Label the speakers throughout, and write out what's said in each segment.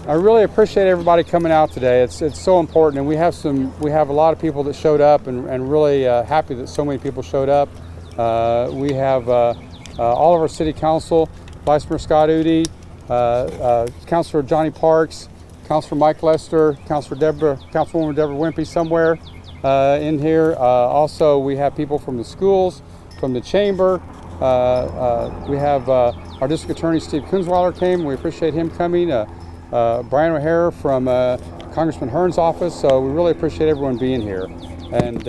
Speaker 1: I really appreciate everybody coming out today. It's so important, and we have a lot of people that showed up, and really happy that so many people showed up. We have all of our city council, Vice Mayor Scott Udi, Councilor Johnny Parks, Councilor Mike Lester, Councilwoman Deborah Wimpy somewhere in here. Also, we have people from the schools, from the chamber. We have our district attorney Steve Kunzweiler came. We appreciate him coming. Brian O'Hara from Congressman Hearn's office. So we really appreciate everyone being here. And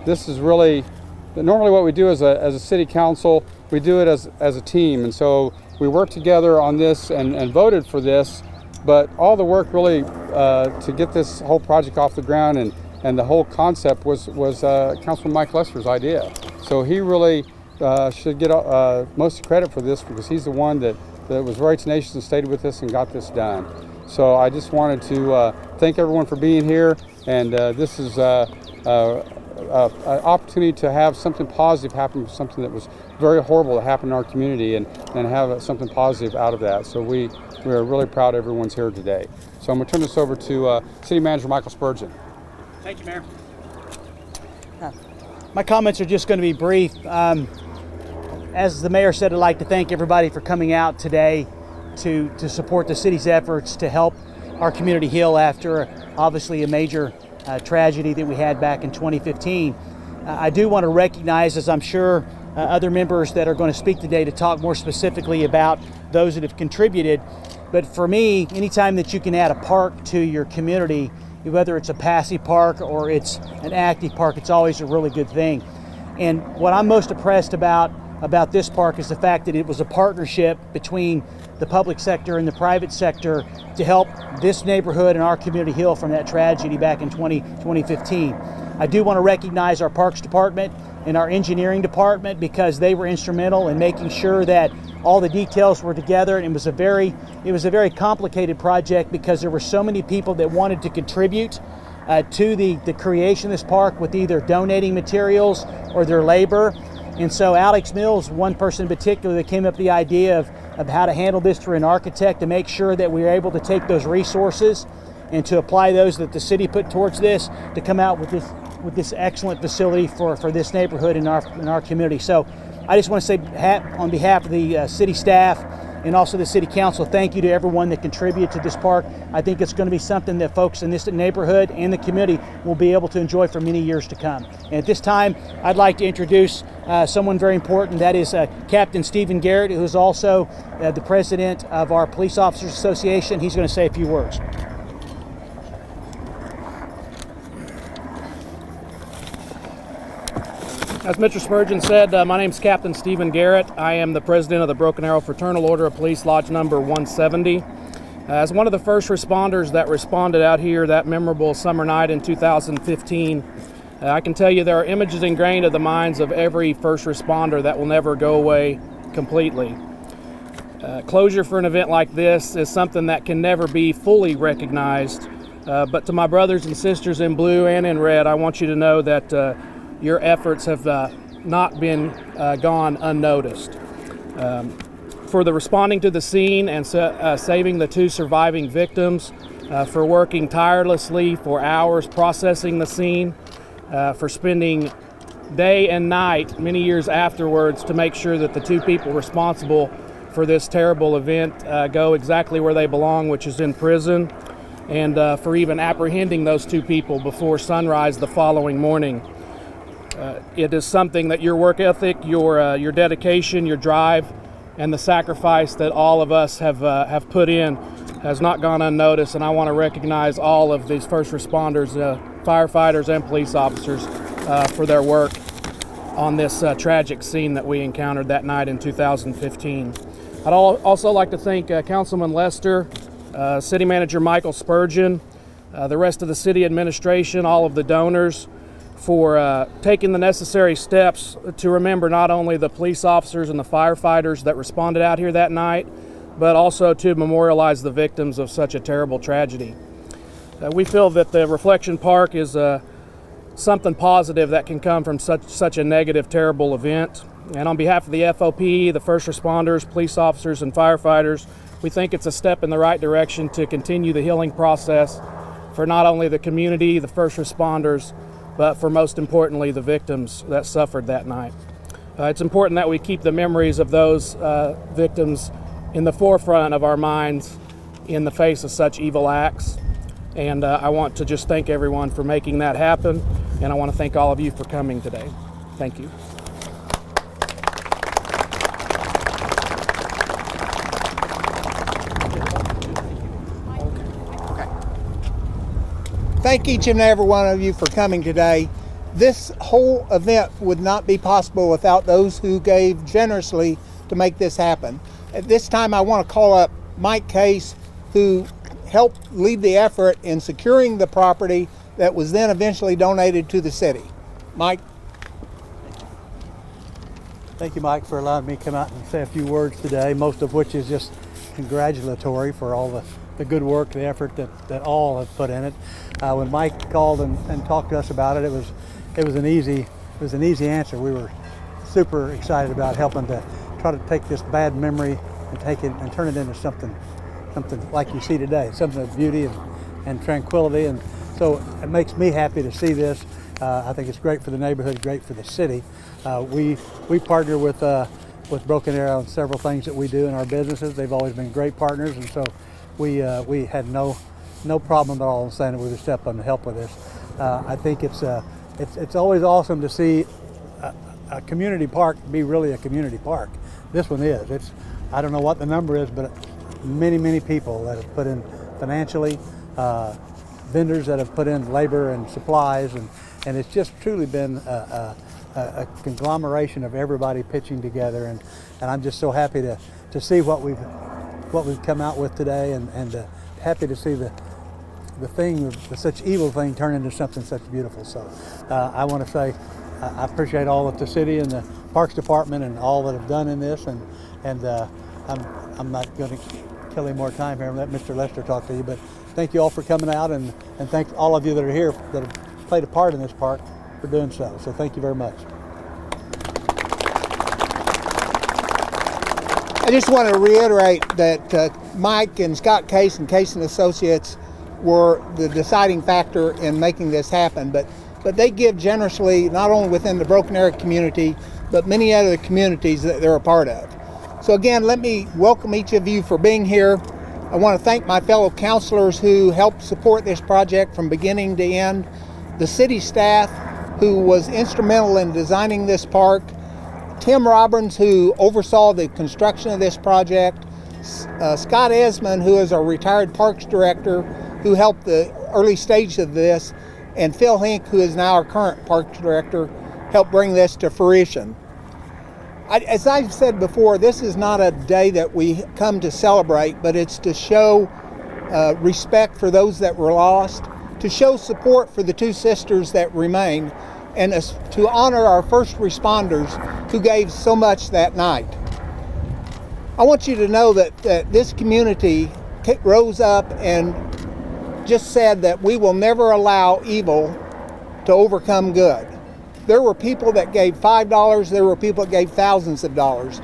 Speaker 1: this is really normally what we do as a city council. We do it as a team, and so we worked together on this and voted for this. But all the work really to get this whole project off the ground and the whole concept was Councilman Mike Lester's idea. So he really should get most of the credit for this, because he's the one that was very tenacious and stayed with us and got this done. So I just wanted to thank everyone for being here, and this is an opportunity to have something positive happen, something that was very horrible that happened in our community, and have something positive out of that. So we are really proud everyone's here today. So I'm going to turn this over to City Manager Michael Spurgeon.
Speaker 2: Thank you, Mayor. My comments are just going to be brief. As the mayor said, I'd like to thank everybody for coming out today to support the city's efforts to help our community heal after obviously a major tragedy that we had back in 2015. I do want to recognize, as I'm sure other members that are going to speak today, to talk more specifically about those that have contributed. But for me, anytime that you can add a park to your community, whether it's a passive park or it's an active park, it's always a really good thing. And what I'm most impressed about this park is the fact that it was a partnership between the public sector and the private sector to help this neighborhood and our community heal from that tragedy back in 2015. I do want to recognize our Parks Department and our Engineering Department, because they were instrumental in making sure that all the details were together. And it was a very complicated project, because there were so many people that wanted to contribute to the creation of this park, with either donating materials or their labor. And so Alex Mills, one person in particular, that came up with the idea of how to handle this through an architect, to make sure that we were able to take those resources and to apply those that the city put towards this, to come out with this excellent facility for this neighborhood in our community. So I just want to say, on behalf of the city staff and also the city council, thank you to everyone that contributed to this park. I think it's going to be something that folks in this neighborhood and the community will be able to enjoy for many years to come. And at this time, I'd like to introduce someone very important. That is Captain Stephen Garrett, who is also the president of our Police Officers Association. He's going to say a few words.
Speaker 3: As Mr. Spurgeon said, my name is Captain Stephen Garrett. I am the president of the Broken Arrow Fraternal Order of Police, Lodge number 170. As one of the first responders that responded out here that memorable summer night in 2015, I can tell you there are images ingrained in the minds of every first responder that will never go away completely. Closure for an event like this is something that can never be fully recognized. But to my brothers and sisters in blue and in red, I want you to know that your efforts have not been gone unnoticed. For the responding to the scene and saving the two surviving victims, for working tirelessly for hours processing the scene, for spending day and night many years afterwards to make sure that the two people responsible for this terrible event go exactly where they belong, which is in prison, and for even apprehending those two people before sunrise the following morning. It is something that your work ethic, your dedication, your drive, and the sacrifice that all of us have put in has not gone unnoticed. And I want to recognize all of these first responders, firefighters, and police officers for their work on this tragic scene that we encountered that night in 2015. I'd also like to thank Councilman Lester, City Manager Michael Spurgeon, the rest of the city administration, all of the donors, for taking the necessary steps to remember not only the police officers and the firefighters that responded out here that night, but also to memorialize the victims of such a terrible tragedy. We feel that the Reflection Park is something positive that can come from such a negative, terrible event. And on behalf of the FOP, the first responders, police officers, and firefighters, We think it's a step in the right direction to continue the healing process for not only the community, the first responders, but for most importantly, the victims that suffered that night. It's important that we keep the memories of those victims in the forefront of our minds in the face of such evil acts. And I want to just thank everyone for making that happen, and I want to thank all of you for coming today. Thank you.
Speaker 4: Thank each and every one of you for coming today. This whole event would not be possible without those who gave generously to make this happen. At this time, I want to call up Mike Case, who helped lead the effort in securing the property that was then eventually donated to the city. Mike?
Speaker 2: Thank you, Mike, for allowing me to come out and say a few words today, most of which is just congratulatory for all the good work, the effort that all have put in it. When Mike called and talked to us about it, it was an easy answer. We were super excited about helping to try to take this bad memory and take it and turn it into something like you see today, something of beauty and tranquility. And so it makes me happy to see this. I think it's great for the neighborhood, great for the city. We partner with Broken Arrow on several things that we do in our businesses. They've always been great partners, and so we had no problem at all in saying that we would step up and help with this. I think it's always awesome to see a community park be really a community park. This one is. I don't know what the number is, but many people that have put in financially, vendors that have put in labor and supplies, and it's just truly been a conglomeration of everybody pitching together, and I'm just so happy to see what we've come out with today, and happy to see the such evil thing turn into something such beautiful. So I want to say I appreciate all of the city and the Parks Department and all that have done in this, and I'm not going to kill any more time here and let Mr. Lester talk to you, but thank you all for coming out, and thank all of you that are here that have played a part in this park for doing so. So thank you very much.
Speaker 4: I just want to reiterate that Mike and Scott Case and Case & Associates were the deciding factor in making this happen, but they give generously not only within the Broken Arrow community, but many other communities that they're a part of. So again, let me welcome each of you for being here. I want to thank my fellow counselors who helped support this project from beginning to end, the city staff who was instrumental in designing this park, Tim Robbins, who oversaw the construction of this project, Scott Esmond, who is our retired parks director, who helped the early stage of this, and Phil Hink, who is now our current parks director, helped bring this to fruition. As I've said before, this is not a day that we come to celebrate, but it's to show respect for those that were lost, to show support for the two sisters that remain, and to honor our first responders who gave so much that night. I want you to know that this community rose up and just said that we will never allow evil to overcome good. There were people that gave $5, there were people that gave thousands of dollars,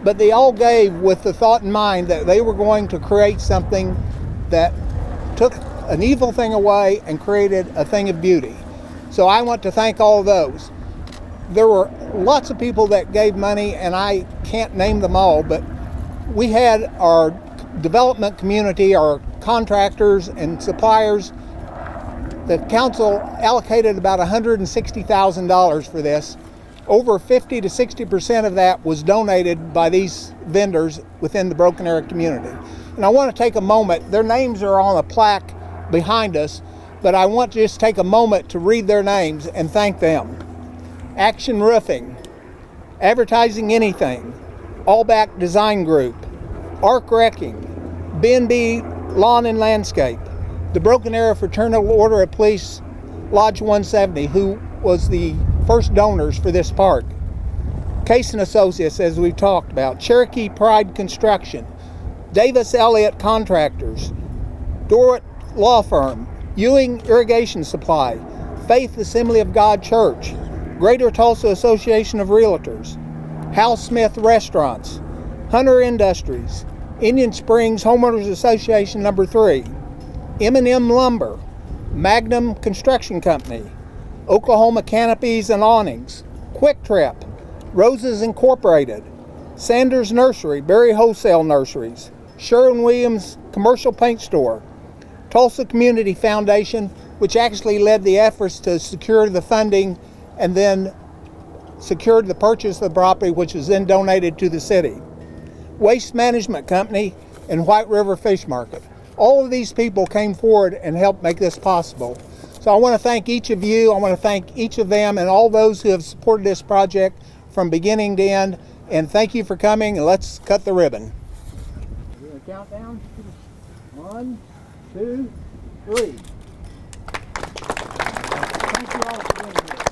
Speaker 4: but they all gave with the thought in mind that they were going to create something that took an evil thing away and created a thing of beauty. So I want to thank all of those. There were lots of people that gave money, and I can't name them all, but we had our development community, our contractors and suppliers. The council allocated about $160,000 for this. Over 50 to 60% of that was donated by these vendors within the Broken Arrow community. And I want to take a moment, their names are on a plaque behind us, but I want to just take a moment to read their names and thank them. Action Roofing, Advertising Anything, Allback Design Group, Arc Wrecking, B&B Lawn and Landscape, the Broken Arrow Fraternal Order of Police Lodge 170, who was the first donors for this park, Case & Associates, as we've talked about, Cherokee Pride Construction, Davis Elliott Contractors, Dorrit Law Firm, Ewing Irrigation Supply, Faith Assembly of God Church, Greater Tulsa Association of Realtors, Hal Smith Restaurants, Hunter Industries, Indian Springs Homeowners Association number 3, M&M Lumber, Magnum Construction Company, Oklahoma Canopies and Awnings, Quick Trip, Roses Incorporated, Sanders Nursery, Berry Wholesale Nurseries, Sherwin-Williams Commercial Paint Store, Tulsa Community Foundation, which actually led the efforts to secure the funding and then secured the purchase of the property, which was then donated to the city, Waste Management Company, and White River Fish Market. All of these people came forward and helped make this possible. So I want to thank each of you. I want to thank each of them and all those who have supported this project from beginning to end. And thank you for coming, and let's cut the ribbon. We're going to count down. 1, 2, 3. Thank you all for being here.